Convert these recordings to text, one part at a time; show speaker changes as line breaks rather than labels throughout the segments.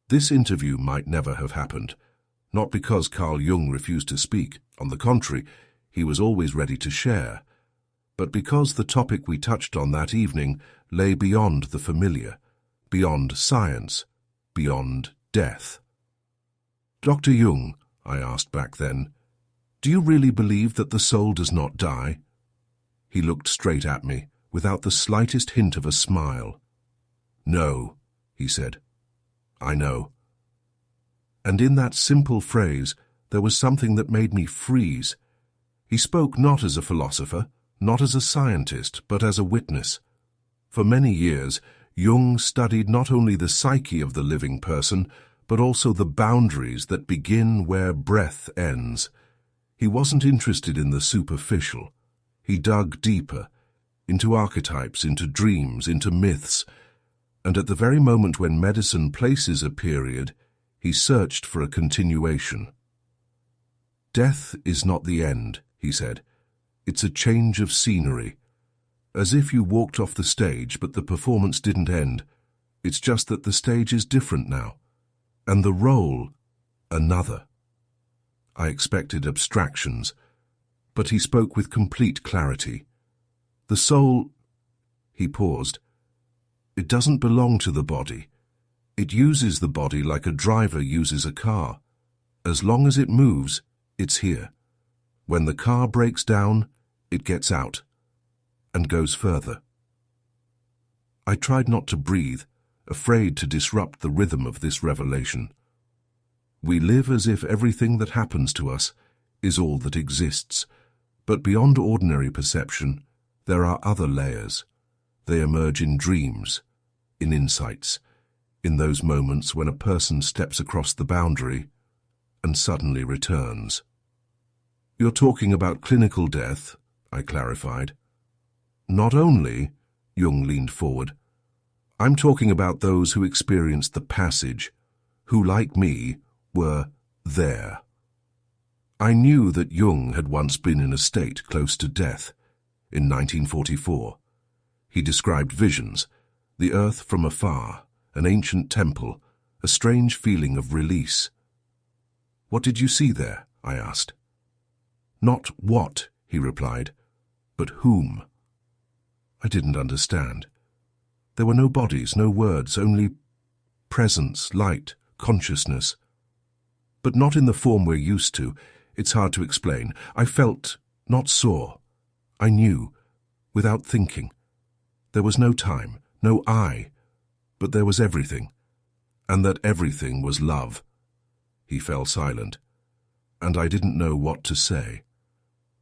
This interview might never have happened, not because Carl Jung refused to speak. On the contrary, he was always ready to share, but because the topic we touched on that evening lay beyond the familiar, beyond science, beyond death. Dr. Jung, I asked back then, do you really believe that the soul does not die? He looked straight at me, without the slightest hint of a smile. No, he said. I know. And in that simple phrase, there was something that made me freeze. He spoke not as a philosopher, not as a scientist, but as a witness. For many years, Jung studied not only the psyche of the living person, but also the boundaries that begin where breath ends. He wasn't interested in the superficial. He dug deeper, into archetypes, into dreams, into myths, and at the very moment when medicine places a period, he searched for a continuation. Death is not the end, he said. It's a change of scenery. As if you walked off the stage, but the performance didn't end. It's just that the stage is different now, and the role, another. I expected abstractions, but he spoke with complete clarity. The soul, he paused, it doesn't belong to the body. It uses the body like a driver uses a car. As long as it moves, it's here. When the car breaks down, it gets out and goes further. I tried not to breathe, afraid to disrupt the rhythm of this revelation. We live as if everything that happens to us is all that exists, but beyond ordinary perception, there are other layers. They emerge in dreams, in insights, in those moments when a person steps across the boundary and suddenly returns. You're talking about clinical death, I clarified. Not only, Jung leaned forward. I'm talking about those who experienced the passage, who, like me, were there. I knew that Jung had once been in a state close to death, in 1944. He described visions, the earth from afar, an ancient temple, a strange feeling of release. What did you see there? I asked. Not what, he replied, but whom. I didn't understand. There were no bodies, no words, only presence, light, consciousness. But not in the form we're used to. It's hard to explain. I felt, not saw. I knew, without thinking. There was no time, no I, but there was everything, and that everything was love. He fell silent, and I didn't know what to say.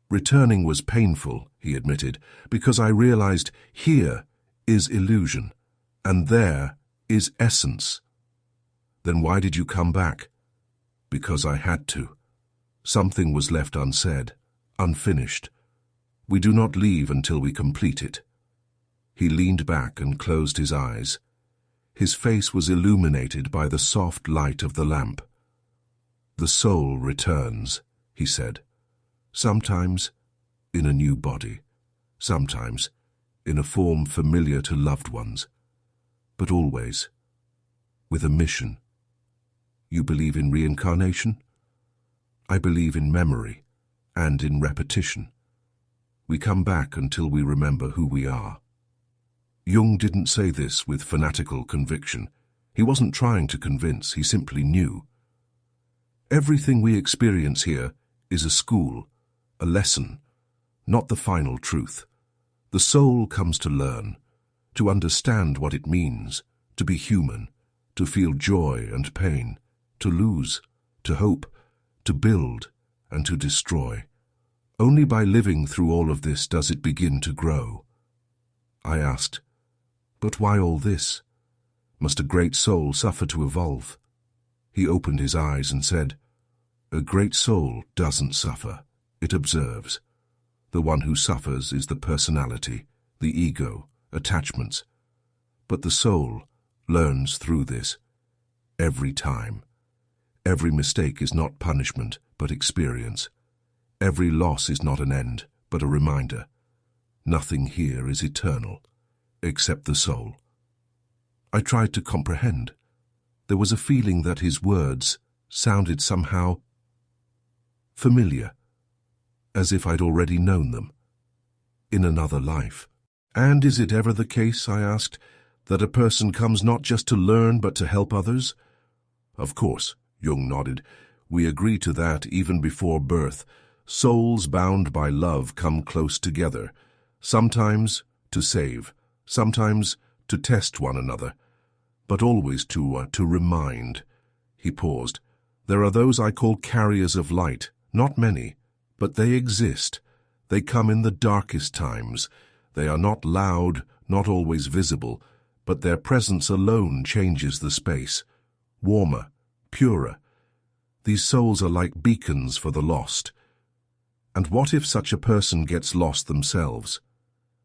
Returning was painful, he admitted, because I realized here is illusion, and there is essence. Then why did you come back? Because I had to. Something was left unsaid, unfinished. We do not leave until we complete it. He leaned back and closed his eyes. His face was illuminated by the soft light of the lamp. The soul returns, he said. Sometimes in a new body, sometimes in a form familiar to loved ones, but always with a mission. You believe in reincarnation? I believe in memory and in repetition. We come back until we remember who we are. Jung didn't say this with fanatical conviction. He wasn't trying to convince, he simply knew. Everything we experience here is a school, a lesson, not the final truth. The soul comes to learn, to understand what it means, to be human, to feel joy and pain, to lose, to hope, to build, and to destroy. Only by living through all of this does it begin to grow. I asked, but why all this? Must a great soul suffer to evolve? He opened his eyes and said, a great soul doesn't suffer, it observes. The one who suffers is the personality, the ego, attachments. But the soul learns through this, every time. Every mistake is not punishment, but experience. Every loss is not an end, but a reminder. Nothing here is eternal, except the soul. I tried to comprehend. There was a feeling that his words sounded somehow familiar, as if I'd already known them, in another life. "And is it ever the case," I asked, "that a person comes not just to learn but to help others?" "Of course," Jung nodded. "We agree to that even before birth. Souls bound by love come close together, sometimes to save, sometimes to test one another, but always to remind." He paused. "There are those I call carriers of light, not many, but they exist. They come in the darkest times. They are not loud, not always visible, but their presence alone changes the space. Warmer, purer. These souls are like beacons for the lost. And what if such a person gets lost themselves?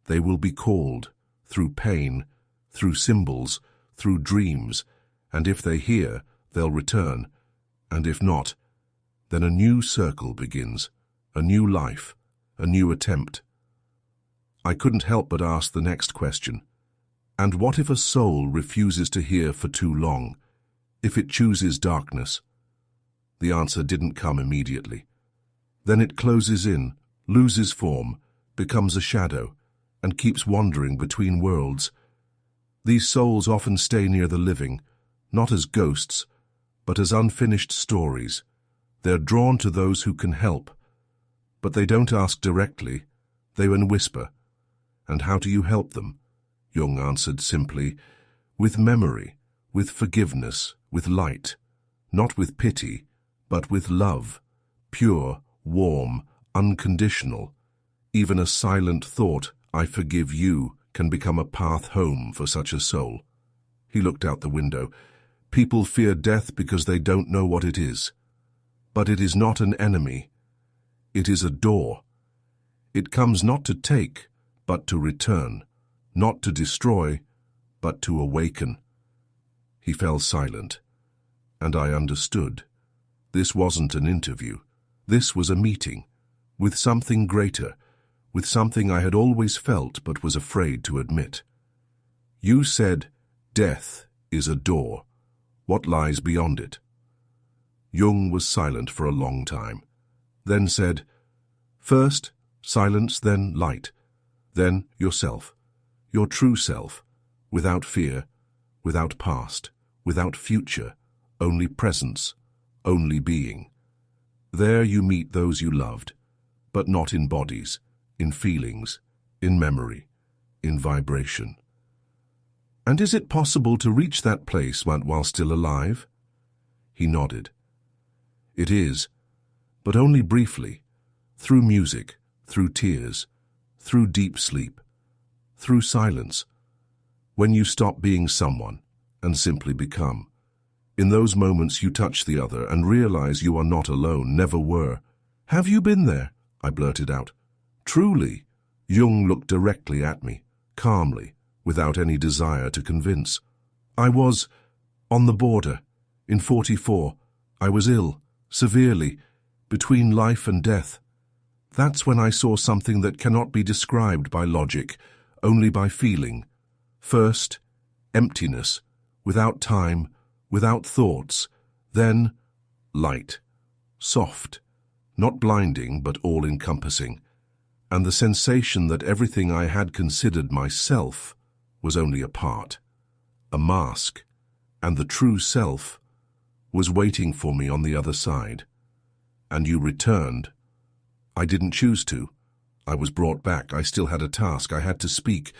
They will be called, through pain, through symbols, through dreams, and if they hear, they'll return, and if not, then a new circle begins, a new life, a new attempt." I couldn't help but ask the next question. "And what if a soul refuses to hear for too long? If it chooses darkness?" The answer didn't come immediately. "Then it closes in, loses form, becomes a shadow, and keeps wandering between worlds. These souls often stay near the living, not as ghosts, but as unfinished stories. They're drawn to those who can help. But they don't ask directly, they whisper. And how do you help them?" Jung answered simply, "With memory, with forgiveness, with light. Not with pity, but with love, pure, warm, unconditional. Even a silent thought, 'I forgive you,' can become a path home for such a soul." He looked out the window. "People fear death because they don't know what it is. But it is not an enemy. It is a door. It comes not to take, but to return, not to destroy, but to awaken." He fell silent, and I understood. This wasn't an interview. This was a meeting, with something greater, with something I had always felt but was afraid to admit. "You said, death is a door. What lies beyond it?" Jung was silent for a long time, then said, "First, silence, then light, then yourself, your true self, without fear, without past, without future, only presence, only being. There you meet those you loved, but not in bodies, in feelings, in memory, in vibration." "And is it possible to reach that place while still alive?" He nodded. "It is, but only briefly, through music, through tears, through deep sleep, through silence, when you stop being someone and simply become. In those moments you touch the other and realize you are not alone, never were." "Have you been there?" I blurted out. "Truly." Jung looked directly at me, calmly, without any desire to convince. "I was on the border, in 44. I was ill, severely, between life and death. That's when I saw something that cannot be described by logic, only by feeling. First, emptiness, without time, without thoughts. Then, light, soft, not blinding but all-encompassing. And the sensation that everything I had considered myself was only a part, a mask, and the true self was waiting for me on the other side. And you returned. I didn't choose to. I was brought back. I still had a task. I had to speak,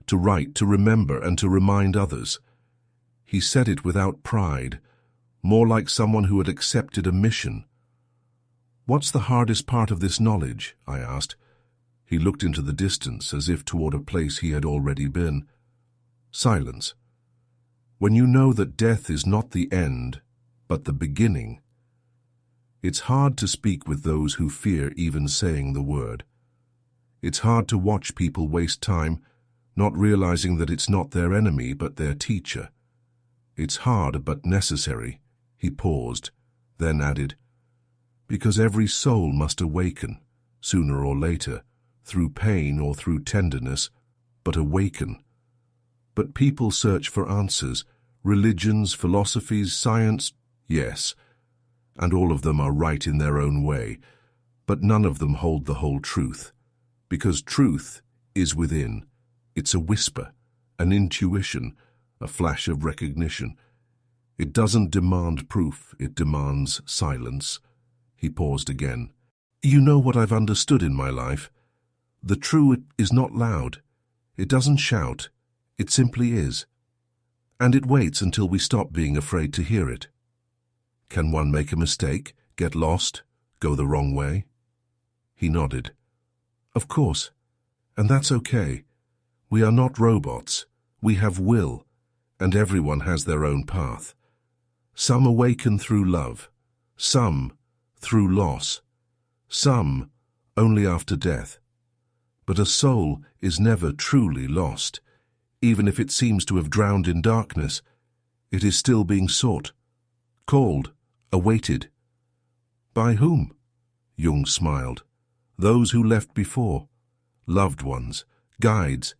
to write, to remember, and to remind others." He said it without pride, more like someone who had accepted a mission. "What's the hardest part of this knowledge?" I asked. He looked into the distance, as if toward a place he had already been. "Silence. When you know that death is not the end, but the beginning. It's hard to speak with those who fear even saying the word. It's hard to watch people waste time, not realizing that it's not their enemy but their teacher. It's hard but necessary." He paused, then added, "Because every soul must awaken, sooner or later, through pain or through tenderness, but awaken. But people search for answers, Religions, philosophies, science, yes, and all of them are right in their own way, but none of them hold the whole truth, because truth is within. It's a whisper, an intuition, a flash of recognition. It doesn't demand proof, it demands silence. He paused again. You know what I've understood in my life? The true is not loud. It doesn't shout. It simply is. And it waits until we stop being afraid to hear it. Can one make a mistake, get lost, go the wrong way? He nodded. Of course. And that's okay. We are not robots. We have will, and everyone has their own path. Some awaken through love, some through loss, some only after death. But a soul is never truly lost. Even if it seems to have drowned in darkness, it is still being sought, called, awaited. By whom? Jung smiled. Those who left before, loved ones, guides.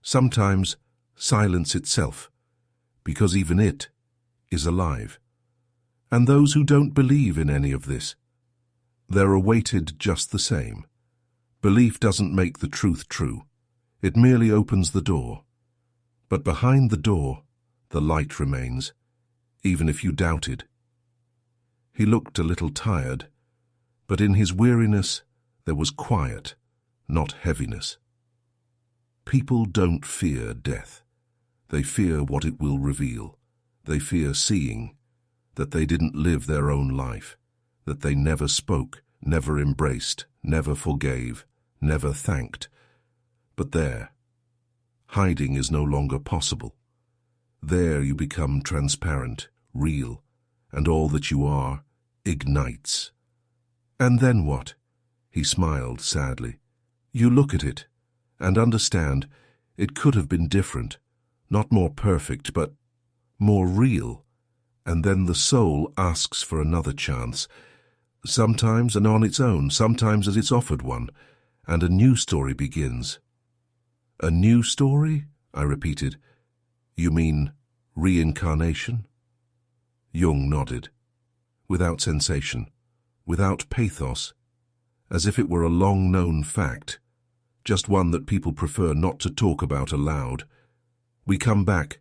Sometimes silence itself, because even it is alive. And those who don't believe in any of this, they're awaited just the same. Belief doesn't make the truth true. It merely opens the door. But behind the door, the light remains, even if you doubted. He looked a little tired, but in his weariness there was quiet, not heaviness. People don't fear death. They fear what it will reveal. They fear seeing that they didn't live their own life, that they never spoke, never embraced, never forgave, never thanked. But there, hiding is no longer possible. There you become transparent, real, and all that you are ignites. And then what? He smiled sadly. You look at it and understand it could have been different, not more perfect, but more real. And then the soul asks for another chance, sometimes and on its own, sometimes as it's offered one, and a new story begins. A new story? I repeated. You mean reincarnation? Jung nodded, without sensation, without pathos, as if it were a long-known fact, just one that people prefer not to talk about aloud. We come back,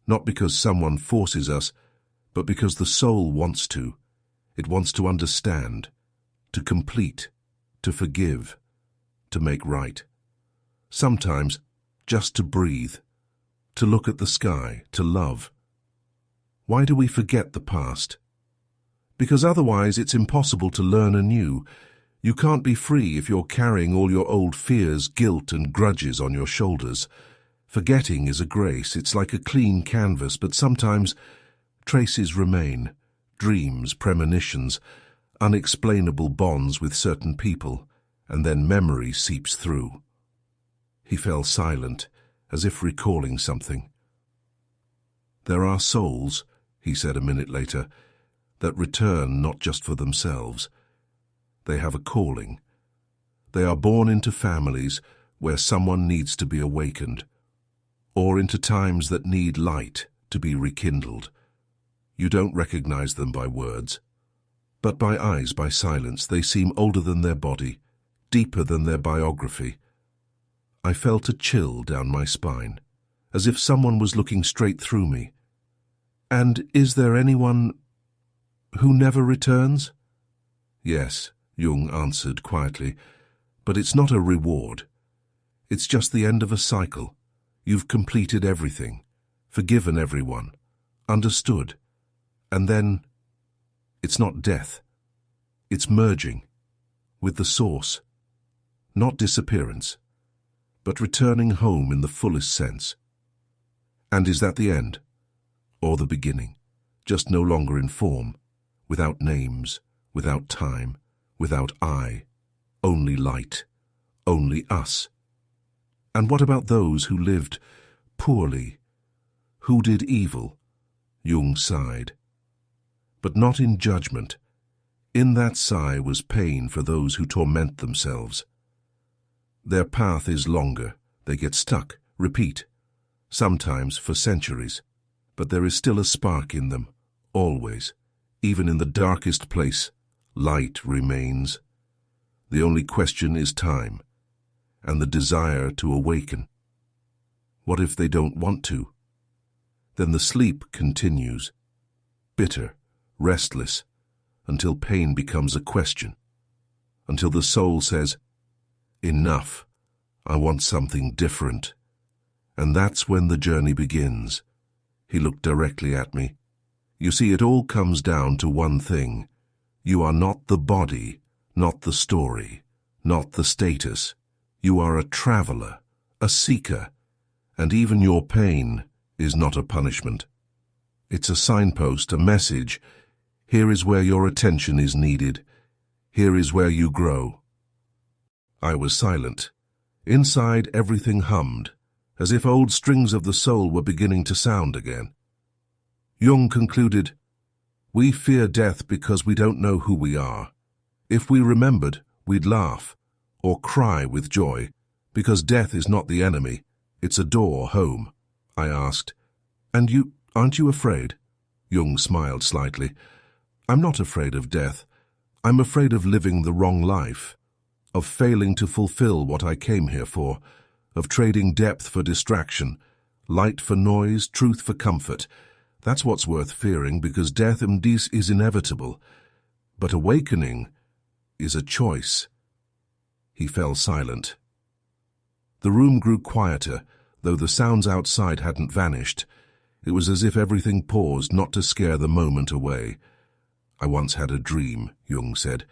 not because someone forces us, but because the soul wants to. It wants to understand, to complete, to forgive, to make right. Sometimes just to breathe, to look at the sky, to love. Why do we forget the past? Because otherwise it's impossible to learn anew. You can't be free if you're carrying all your old fears, guilt, and grudges on your shoulders. Forgetting is a grace. It's like a clean canvas, but sometimes traces remain, dreams, premonitions, unexplainable bonds with certain people, and then memory seeps through. He fell silent, as if recalling something. There are souls, he said a minute later, that return not just for themselves. They have a calling. They are born into families where someone needs to be awakened, or into times that need light to be rekindled. You don't recognize them by words, but by eyes, by silence. They seem older than their body, deeper than their biography. I felt a chill down my spine, as if someone was looking straight through me. And is there anyone who never returns? Yes, Jung answered quietly, but it's not a reward. It's just the end of a cycle. You've completed everything, forgiven everyone, understood. And then, it's not death. It's merging with the source. Not disappearance, but returning home in the fullest sense. And is that the end? Or the beginning? Just no longer in form, without names, without time, without I, only light, only us. And what about those who lived poorly, who did evil? Jung sighed. But not in judgment. In that sigh was pain for those who torment themselves. Their path is longer. They get stuck, repeat, sometimes for centuries. But there is still a spark in them, always. Even in the darkest place, light remains. The only question is time, and the desire to awaken. What if they don't want to? Then the sleep continues, bitter, restless, until pain becomes a question, until the soul says, "Enough, I want something different." And that's when the journey begins. He looked directly at me. You see, it all comes down to one thing. You are not the body, not the story, not the status. You are a traveler, a seeker, and even your pain is not a punishment. It's a signpost, a message. Here is where your attention is needed. Here is where you grow. I was silent. Inside, everything hummed, as if old strings of the soul were beginning to sound again. Jung concluded, "We fear death because we don't know who we are. If we remembered, we'd laugh or cry with joy, because death is not the enemy, it's a door home." I asked, "And aren't you afraid?" Jung smiled slightly. "I'm not afraid of death. I'm afraid of living the wrong life, of failing to fulfill what I came here for, of trading depth for distraction, light for noise, truth for comfort. That's what's worth fearing, because death is inevitable. But awakening is a choice." He fell silent. The room grew quieter, though the sounds outside hadn't vanished. It was as if everything paused, not to scare the moment away. "I once had a dream," Jung said.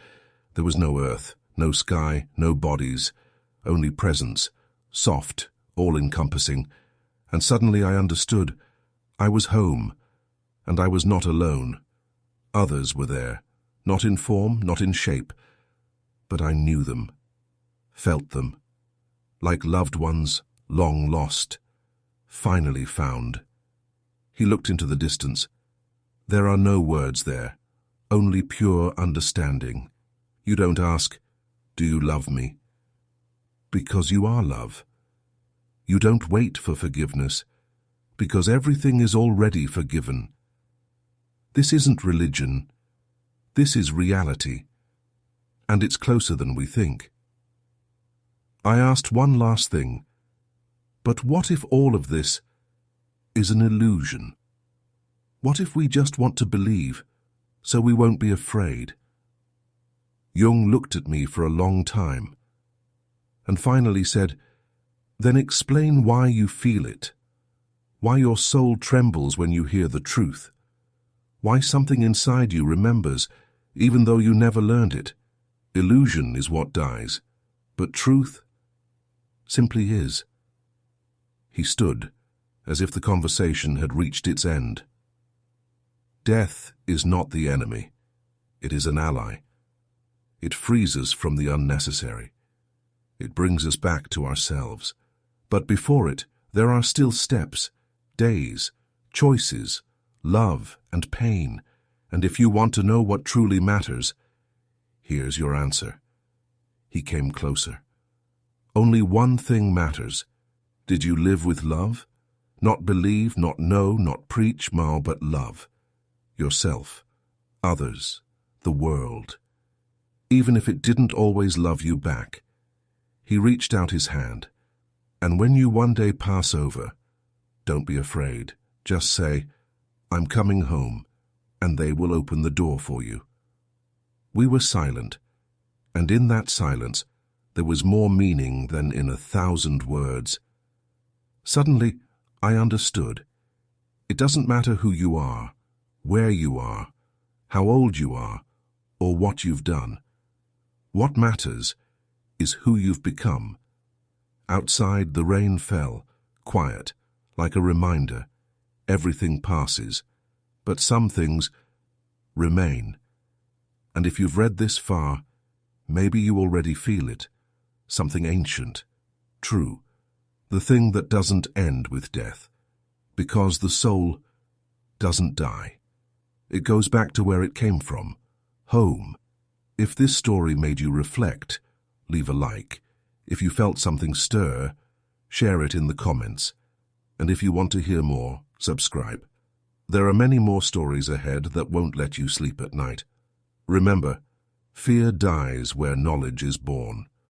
"There was no earth, no sky, no bodies, only presence, soft, all-encompassing. And suddenly I understood. I was home, and I was not alone. Others were there, not in form, not in shape, but I knew them, felt them, like loved ones long lost, finally found." He looked into the distance. "There are no words there, only pure understanding. You don't ask, 'Do you love me?' Because you are love. You don't wait for forgiveness, because everything is already forgiven. This isn't religion. This is reality, and it's closer than we think." I asked one last thing. But what if all of this is an illusion? What if we just want to believe, so we won't be afraid? Jung looked at me for a long time, and finally said, "Then explain why you feel it, why your soul trembles when you hear the truth, why something inside you remembers, even though you never learned it. Illusion is what dies, but truth simply is." He stood, as if the conversation had reached its end. Death is not the enemy. It is an ally. It frees us from the unnecessary. It brings us back to ourselves. But before it, there are still steps, days, choices, love and pain. And if you want to know what truly matters, here's your answer. He came closer. Only one thing matters. Did you live with love? Not believe, not know, not preach, Mao, but love. Yourself, others, the world. Even if it didn't always love you back. He reached out his hand. And when you one day pass over, don't be afraid. Just say, "I'm coming home," and they will open the door for you. We were silent, and in that silence there was more meaning than in 1,000 words. Suddenly, I understood. It doesn't matter who you are, where you are, how old you are, or what you've done. What matters is who you've become. Outside, the rain fell, quiet, like a reminder. Everything passes, but some things remain. And if you've read this far, maybe you already feel it. Something ancient, true. The thing that doesn't end with death, because the soul doesn't die. It goes back to where it came from, home. If this story made you reflect, leave a like. If you felt something stir, share it in the comments. And if you want to hear more, subscribe. There are many more stories ahead that won't let you sleep at night. Remember, fear dies where knowledge is born.